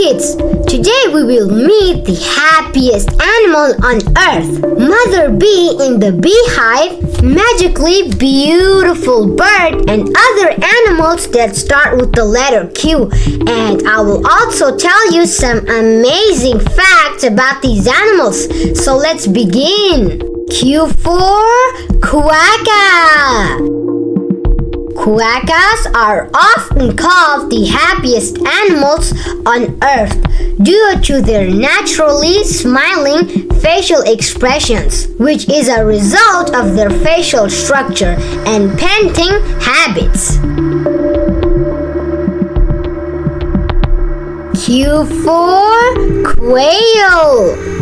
kids, today we will meet the happiest animal on earth, Mother Bee in the beehive, magically beautiful bird, and other animals that start with the letter Q. And I will also tell you some amazing facts about these animals. So let's begin. Q for Quokka. Quokkas are often called the happiest animals on earth due to their naturally smiling facial expressions, which is a result of their facial structure and panting habits. Q for Quail.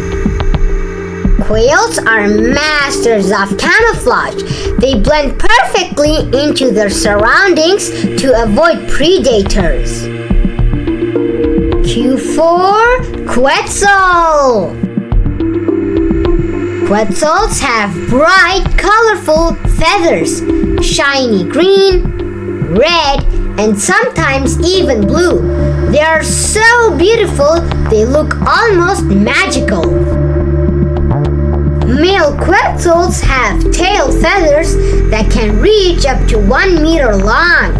Quails are masters of camouflage. They blend perfectly into their surroundings to avoid predators. Q for Quetzal. Quetzals have bright, colorful feathers, shiny green, red, and sometimes even blue. They are so beautiful, they look almost magical. Male Quetzals have tail feathers that can reach up to 1 meter long.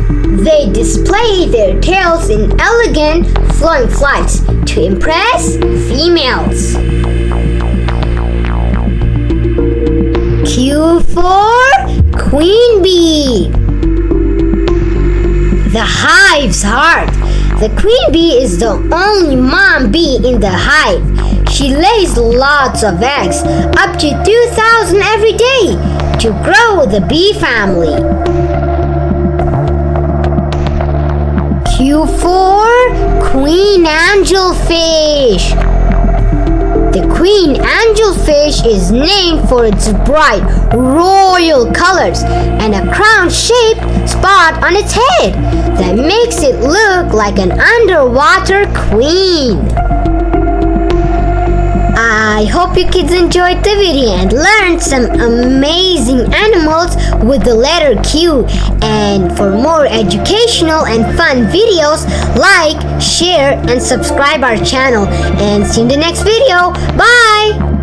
They display their tails in elegant flowing flights to impress females. Q for Queen Bee. The hive's heart. The queen bee is the only mom bee in the hive. She lays lots of eggs, up to 2,000 every day, to grow the bee family. Q for Queen Angelfish. The Queen Angelfish is named for its bright, royal colors and a crown-shaped spot on its head that makes it look like an underwater queen. I hope you kids enjoyed the video and learned some amazing animals with the letter Q. And for more educational and fun videos, like, share, and subscribe our channel. And see you in the next video. Bye!